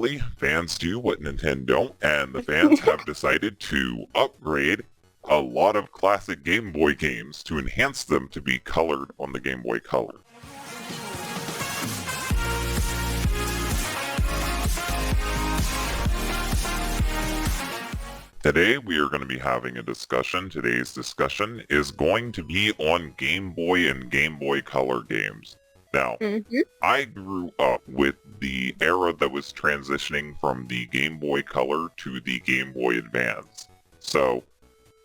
luckily, fans do what Nintendo don't, and the fans have decided to upgrade a lot of classic Game Boy games to enhance them to be colored on the Game Boy Color. Today we are going to be having a discussion. Today's discussion is going to be on Game Boy and Game Boy Color games. Now, I grew up with the era that was transitioning from the Game Boy Color to the Game Boy Advance. So,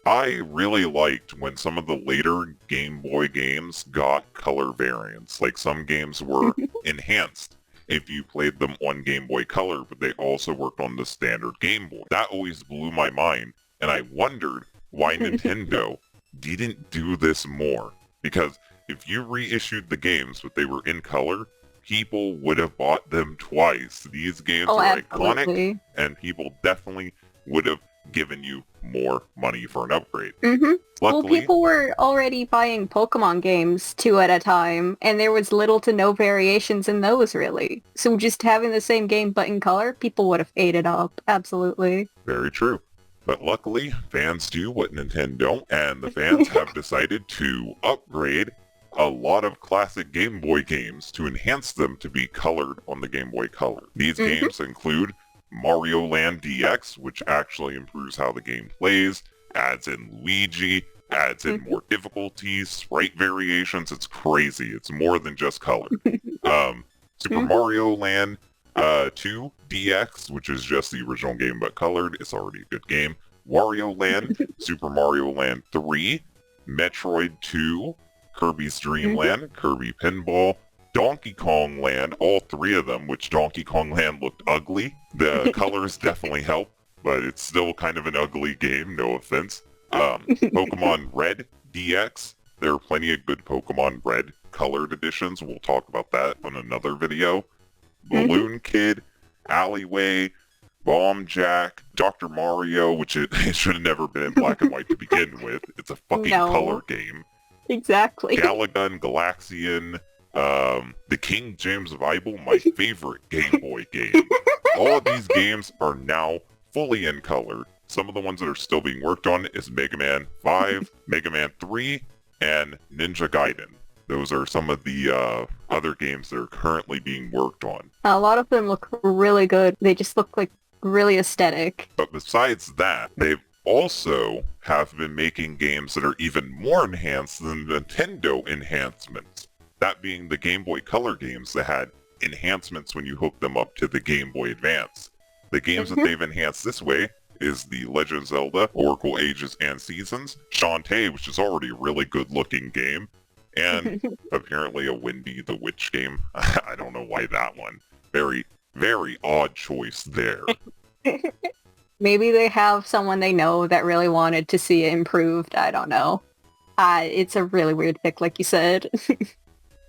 I really liked when some of the later Game Boy games got color variants. Like some games were enhanced if you played them on Game Boy Color, but they also worked on the standard Game Boy. That always blew my mind, and I wondered why Nintendo didn't do this more. Because if you reissued the games but they were in color, people would have bought them twice. These games are iconic, and people definitely would have given you more money for an upgrade. Luckily, well, people were already buying Pokemon games 2 at a time, and there was little to no variations in those, really. So just having the same game but in color, people would have ate it up, absolutely. Very true. But luckily, fans do what Nintendo don't, and the fans have decided to upgrade a lot of classic Game Boy games to enhance them to be colored on the Game Boy Color. These games include Mario Land DX, which actually improves how the game plays, adds in Luigi, adds in more difficulties, sprite variations. It's crazy. It's more than just color. Super Mario Land 2 DX, which is just the original game but colored. It's already a good game. Wario Land, Super Mario Land 3, Metroid 2, Kirby's Dream Land, Kirby Pinball, Donkey Kong Land, all three of them, which Donkey Kong Land looked ugly. The colors definitely help, but it's still kind of an ugly game, no offense. Pokemon Red DX, there are plenty of good Pokemon Red colored editions. We'll talk about that on another video. Balloon Kid, Alleyway, Bomb Jack, Dr. Mario, which it should have never been in black and white to begin with. It's a fucking color game. Exactly. Galaga and Galaxian, the King James Bible, my favorite Game Boy game. All of these games are now fully in color. Some of the ones that are still being worked on is Mega Man 5, Mega Man 3, and Ninja Gaiden. Those are some of the other games that are currently being worked on. A lot of them look really good. They just look like really aesthetic. But besides that, they've also have been making games that are even more enhanced than Nintendo enhancements. That being the Game Boy Color games that had enhancements when you hook them up to the Game Boy Advance. The games that they've enhanced this way is the Legend of Zelda, Oracle Ages and Seasons, Shantae, which is already a really good looking game, and apparently a Wendy the Witch game. I don't know why that one. Very, very odd choice there. Maybe they have someone they know that really wanted to see it improved. I don't know. It's a really weird pick, like you said.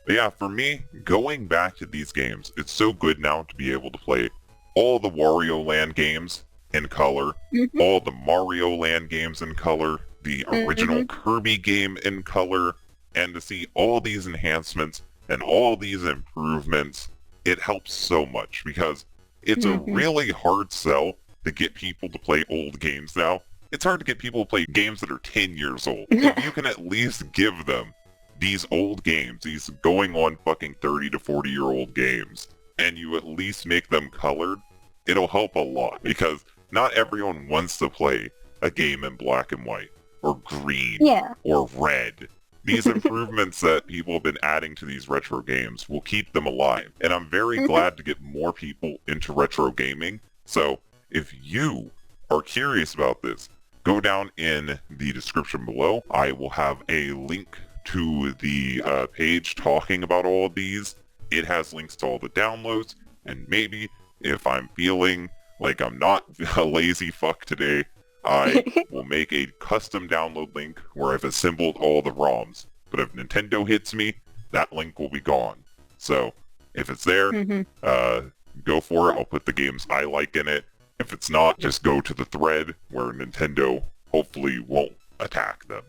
But yeah, for me, going back to these games, it's so good now to be able to play all the Wario Land games in color, all the Mario Land games in color, the original Kirby game in color, and to see all these enhancements and all these improvements. It helps so much because it's a really hard sell to get people to play old games now. It's hard to get people to play games that are 10 years old. If you can at least give them these old games, these going on fucking 30 to 40-year-old games, and you at least make them colored, it'll help a lot because not everyone wants to play a game in black and white or green or red. These improvements that people have been adding to these retro games will keep them alive. And I'm very glad to get more people into retro gaming. So if you are curious about this, go down in the description below. I will have a link to the page talking about all of these. It has links to all the downloads. And maybe if I'm feeling like I'm not a lazy fuck today, I will make a custom download link where I've assembled all the ROMs. But if Nintendo hits me, that link will be gone. So if it's there, go for it. I'll put the games I like in it. If it's not, just go to the thread where Nintendo hopefully won't attack them.